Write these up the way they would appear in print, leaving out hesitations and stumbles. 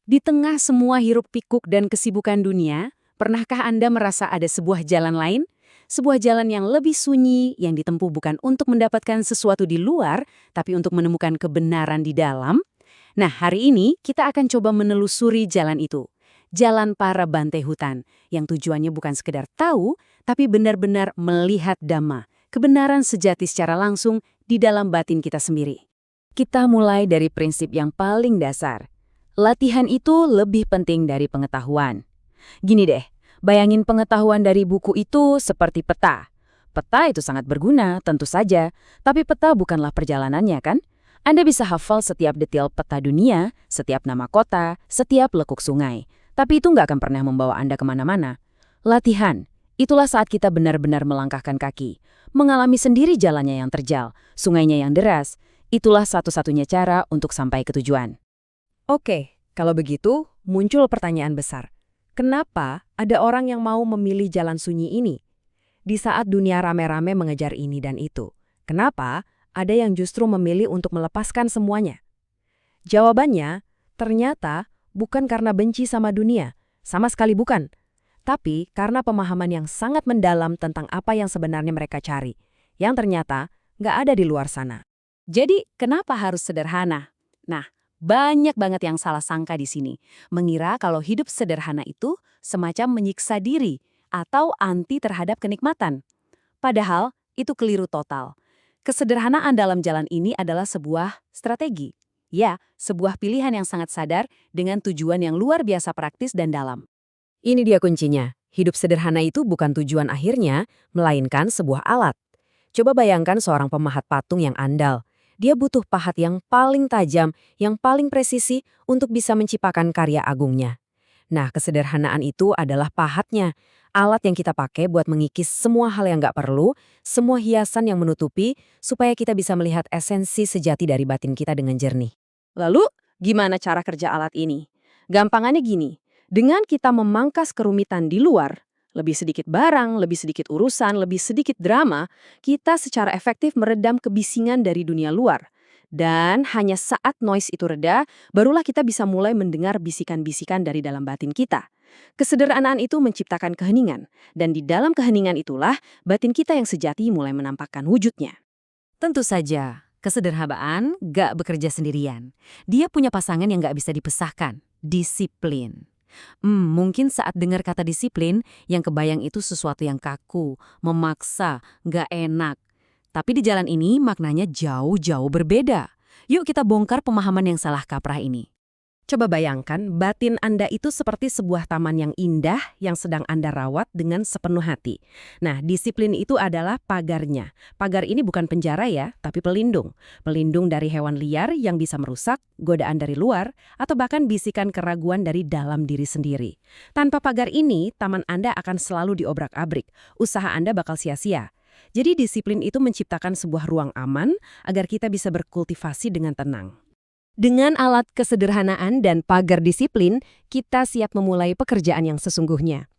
Di tengah semua hiruk-pikuk dan kesibukan dunia, pernahkah Anda merasa ada sebuah jalan lain? Sebuah jalan yang lebih sunyi, yang ditempuh bukan untuk mendapatkan sesuatu di luar, tapi untuk menemukan kebenaran di dalam? Nah, hari ini kita akan coba menelusuri jalan itu. Jalan para bantai hutan, yang tujuannya bukan sekedar tahu, tapi benar-benar melihat Dhamma, kebenaran sejati secara langsung di dalam batin kita sendiri. Kita mulai dari prinsip yang paling dasar. Latihan itu lebih penting dari pengetahuan. Gini deh, bayangin pengetahuan dari buku itu seperti peta. Peta itu sangat berguna, tentu saja, tapi peta bukanlah perjalanannya kan? Anda bisa hafal setiap detail peta dunia, setiap nama kota, setiap lekuk sungai. Tapi itu nggak akan pernah membawa Anda kemana-mana. Latihan, itulah saat kita benar-benar melangkahkan kaki, mengalami sendiri jalannya yang terjal, sungainya yang deras. Itulah satu-satunya cara untuk sampai ke tujuan. Oke, kalau begitu, muncul pertanyaan besar. Kenapa ada orang yang mau memilih jalan sunyi ini? Di saat dunia rame-rame mengejar ini dan itu, kenapa ada yang justru memilih untuk melepaskan semuanya? Jawabannya, ternyata bukan karena benci sama dunia, sama sekali bukan. Tapi karena pemahaman yang sangat mendalam tentang apa yang sebenarnya mereka cari, yang ternyata nggak ada di luar sana. Jadi, kenapa harus sederhana? Nah, banyak banget yang salah sangka di sini. Mengira kalau hidup sederhana itu semacam menyiksa diri atau anti terhadap kenikmatan. Padahal, itu keliru total. Kesederhanaan dalam jalan ini adalah sebuah strategi. Ya, sebuah pilihan yang sangat sadar dengan tujuan yang luar biasa praktis dan dalam. Ini dia kuncinya. Hidup sederhana itu bukan tujuan akhirnya, melainkan sebuah alat. Coba bayangkan seorang pemahat patung yang andal. Dia butuh pahat yang paling tajam, yang paling presisi untuk bisa menciptakan karya agungnya. Nah, kesederhanaan itu adalah pahatnya. Alat yang kita pakai buat mengikis semua hal yang nggak perlu, semua hiasan yang menutupi, supaya kita bisa melihat esensi sejati dari batin kita dengan jernih. Lalu, gimana cara kerja alat ini? Gampangannya gini, dengan kita memangkas kerumitan di luar, lebih sedikit barang, lebih sedikit urusan, lebih sedikit drama, kita secara efektif meredam kebisingan dari dunia luar. Dan hanya saat noise itu reda, barulah kita bisa mulai mendengar bisikan-bisikan dari dalam batin kita. Kesederhanaan itu menciptakan keheningan, dan di dalam keheningan itulah batin kita yang sejati mulai menampakkan wujudnya. Tentu saja, kesederhanaan gak bekerja sendirian. Dia punya pasangan yang gak bisa dipisahkan, disiplin. Mungkin saat dengar kata disiplin, yang kebayang itu sesuatu yang kaku, memaksa, gak enak. Tapi di jalan ini maknanya jauh-jauh berbeda. Yuk kita bongkar pemahaman yang salah kaprah ini. Coba bayangkan, batin Anda itu seperti sebuah taman yang indah yang sedang Anda rawat dengan sepenuh hati. Nah, disiplin itu adalah pagarnya. Pagar ini bukan penjara ya, tapi pelindung. Pelindung dari hewan liar yang bisa merusak, godaan dari luar, atau bahkan bisikan keraguan dari dalam diri sendiri. Tanpa pagar ini, taman Anda akan selalu diobrak-abrik. Usaha Anda bakal sia-sia. Jadi disiplin itu menciptakan sebuah ruang aman agar kita bisa berkultivasi dengan tenang. Dengan alat kesederhanaan dan pagar disiplin, kita siap memulai pekerjaan yang sesungguhnya.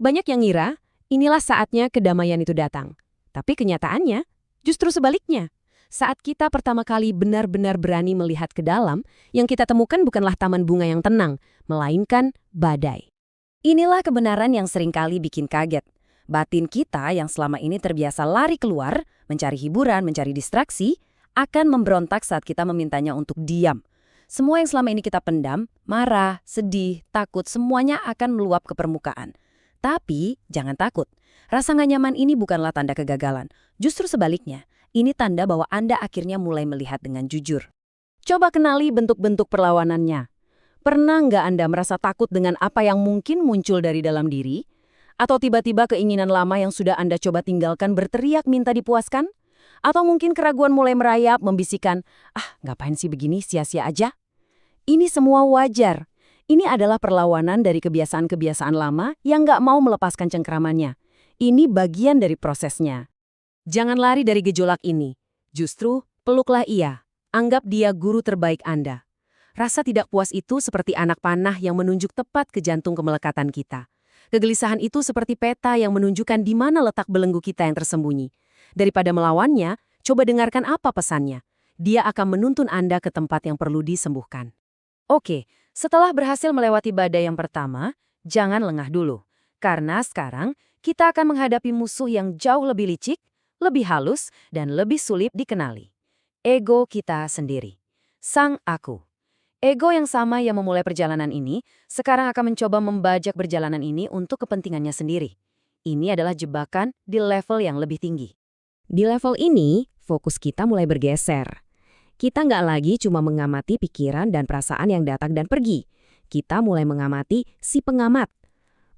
Banyak yang ngira, inilah saatnya kedamaian itu datang. Tapi kenyataannya, justru sebaliknya. Saat kita pertama kali benar-benar berani melihat ke dalam, yang kita temukan bukanlah taman bunga yang tenang, melainkan badai. Inilah kebenaran yang seringkali bikin kaget. Batin kita yang selama ini terbiasa lari keluar, mencari hiburan, mencari distraksi, akan memberontak saat kita memintanya untuk diam. Semua yang selama ini kita pendam, marah, sedih, takut, semuanya akan meluap ke permukaan. Tapi, jangan takut. Rasa nggak nyaman ini bukanlah tanda kegagalan. Justru sebaliknya, ini tanda bahwa Anda akhirnya mulai melihat dengan jujur. Coba kenali bentuk-bentuk perlawanannya. Pernah nggak Anda merasa takut dengan apa yang mungkin muncul dari dalam diri? Atau tiba-tiba keinginan lama yang sudah Anda coba tinggalkan berteriak minta dipuaskan? Atau mungkin keraguan mulai merayap, membisikkan, ngapain sih begini, sia-sia aja? Ini semua wajar. Ini adalah perlawanan dari kebiasaan-kebiasaan lama yang nggak mau melepaskan cengkramannya. Ini bagian dari prosesnya. Jangan lari dari gejolak ini. Justru, peluklah ia. Anggap dia guru terbaik Anda. Rasa tidak puas itu seperti anak panah yang menunjuk tepat ke jantung kemelekatan kita. Kegelisahan itu seperti peta yang menunjukkan di mana letak belenggu kita yang tersembunyi. Daripada melawannya, coba dengarkan apa pesannya. Dia akan menuntun Anda ke tempat yang perlu disembuhkan. Oke, Setelah berhasil melewati badai yang pertama, jangan lengah dulu. Karena sekarang kita akan menghadapi musuh yang jauh lebih licik, lebih halus, dan lebih sulit dikenali. Ego kita sendiri. Sang Aku. Ego yang sama yang memulai perjalanan ini, sekarang akan mencoba membajak perjalanan ini untuk kepentingannya sendiri. Ini adalah jebakan di level yang lebih tinggi. Di level ini, fokus kita mulai bergeser. Kita nggak lagi cuma mengamati pikiran dan perasaan yang datang dan pergi. Kita mulai mengamati si pengamat.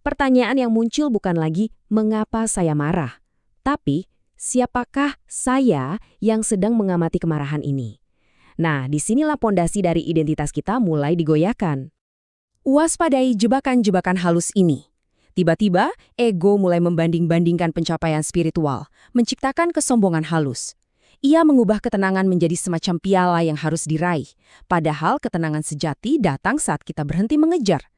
Pertanyaan yang muncul bukan lagi mengapa saya marah, tapi siapakah saya yang sedang mengamati kemarahan ini? Nah, disinilah pondasi dari identitas kita mulai digoyahkan. Waspadai jebakan-jebakan halus ini. Tiba-tiba, ego mulai membanding-bandingkan pencapaian spiritual, menciptakan kesombongan halus. Ia mengubah ketenangan menjadi semacam piala yang harus diraih, padahal ketenangan sejati datang saat kita berhenti mengejar.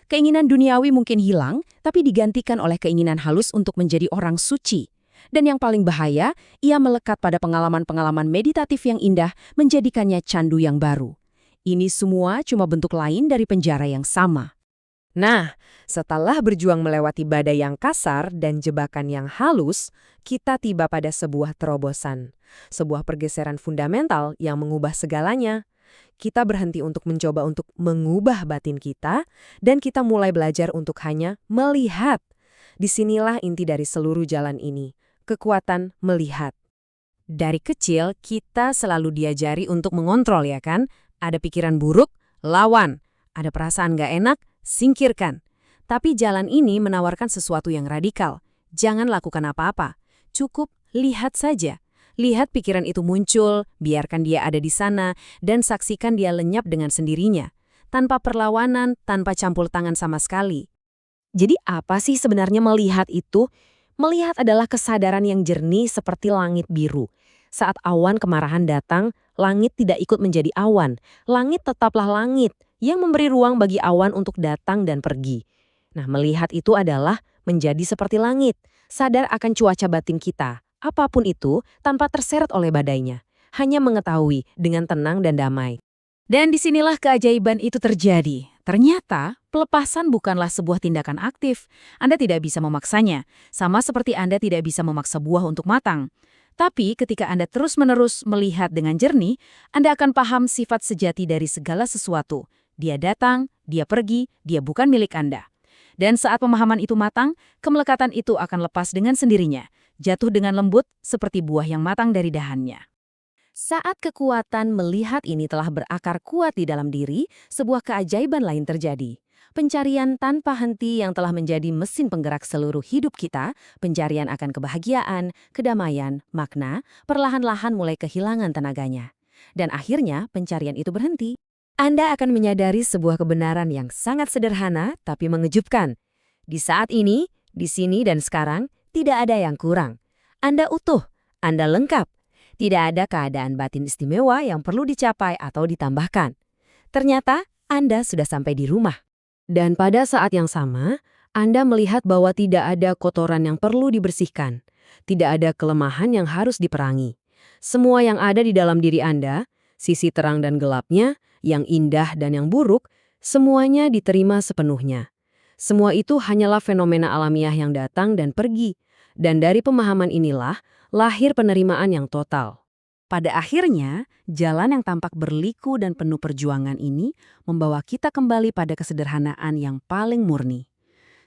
Keinginan duniawi mungkin hilang, tapi digantikan oleh keinginan halus untuk menjadi orang suci. Dan yang paling bahaya, ia melekat pada pengalaman-pengalaman meditatif yang indah, menjadikannya candu yang baru. Ini semua cuma bentuk lain dari penjara yang sama. Nah, setelah berjuang melewati badai yang kasar dan jebakan yang halus, kita tiba pada sebuah terobosan. Sebuah pergeseran fundamental yang mengubah segalanya. Kita berhenti untuk mencoba untuk mengubah batin kita, dan kita mulai belajar untuk hanya melihat. Disinilah inti dari seluruh jalan ini. Kekuatan melihat. Dari kecil, kita selalu diajari untuk mengontrol, ya kan? Ada pikiran buruk, lawan. Ada perasaan gak enak, singkirkan. Tapi jalan ini menawarkan sesuatu yang radikal. Jangan lakukan apa-apa. Cukup lihat saja. Lihat pikiran itu muncul, biarkan dia ada di sana, dan saksikan dia lenyap dengan sendirinya. Tanpa perlawanan, tanpa campur tangan sama sekali. Jadi apa sih sebenarnya melihat itu? Melihat adalah kesadaran yang jernih seperti langit biru. Saat awan kemarahan datang, langit tidak ikut menjadi awan. Langit tetaplah langit, yang memberi ruang bagi awan untuk datang dan pergi. Nah, melihat itu adalah menjadi seperti langit, sadar akan cuaca batin kita, apapun itu, tanpa terseret oleh badainya. Hanya mengetahui dengan tenang dan damai. Dan disinilah keajaiban itu terjadi. Ternyata, pelepasan bukanlah sebuah tindakan aktif. Anda tidak bisa memaksanya, sama seperti Anda tidak bisa memaksa buah untuk matang. Tapi ketika Anda terus-menerus melihat dengan jernih, Anda akan paham sifat sejati dari segala sesuatu. Dia datang, dia pergi, dia bukan milik Anda. Dan saat pemahaman itu matang, kemelekatan itu akan lepas dengan sendirinya, jatuh dengan lembut seperti buah yang matang dari dahannya. Saat kekuatan melihat ini telah berakar kuat di dalam diri, sebuah keajaiban lain terjadi. Pencarian tanpa henti yang telah menjadi mesin penggerak seluruh hidup kita, pencarian akan kebahagiaan, kedamaian, makna, perlahan-lahan mulai kehilangan tenaganya. Dan akhirnya pencarian itu berhenti. Anda akan menyadari sebuah kebenaran yang sangat sederhana tapi mengejutkan. Di saat ini, di sini dan sekarang, tidak ada yang kurang. Anda utuh, Anda lengkap. Tidak ada keadaan batin istimewa yang perlu dicapai atau ditambahkan. Ternyata, Anda sudah sampai di rumah. Dan pada saat yang sama, Anda melihat bahwa tidak ada kotoran yang perlu dibersihkan. Tidak ada kelemahan yang harus diperangi. Semua yang ada di dalam diri Anda, sisi terang dan gelapnya, yang indah dan yang buruk, semuanya diterima sepenuhnya. Semua itu hanyalah fenomena alamiah yang datang dan pergi. Dan dari pemahaman inilah, lahir penerimaan yang total. Pada akhirnya, jalan yang tampak berliku dan penuh perjuangan ini membawa kita kembali pada kesederhanaan yang paling murni.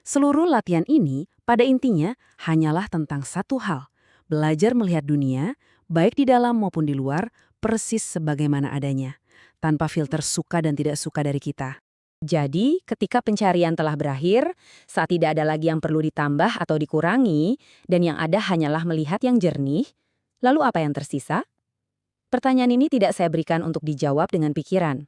Seluruh latihan ini, pada intinya, hanyalah tentang satu hal, belajar melihat dunia, baik di dalam maupun di luar, persis sebagaimana adanya, tanpa filter suka dan tidak suka dari kita. Jadi, ketika pencarian telah berakhir, saat tidak ada lagi yang perlu ditambah atau dikurangi, dan yang ada hanyalah melihat yang jernih, lalu apa yang tersisa? Pertanyaan ini tidak saya berikan untuk dijawab dengan pikiran.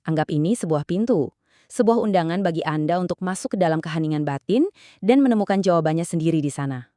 Anggap ini sebuah pintu, sebuah undangan bagi Anda untuk masuk ke dalam keheningan batin dan menemukan jawabannya sendiri di sana.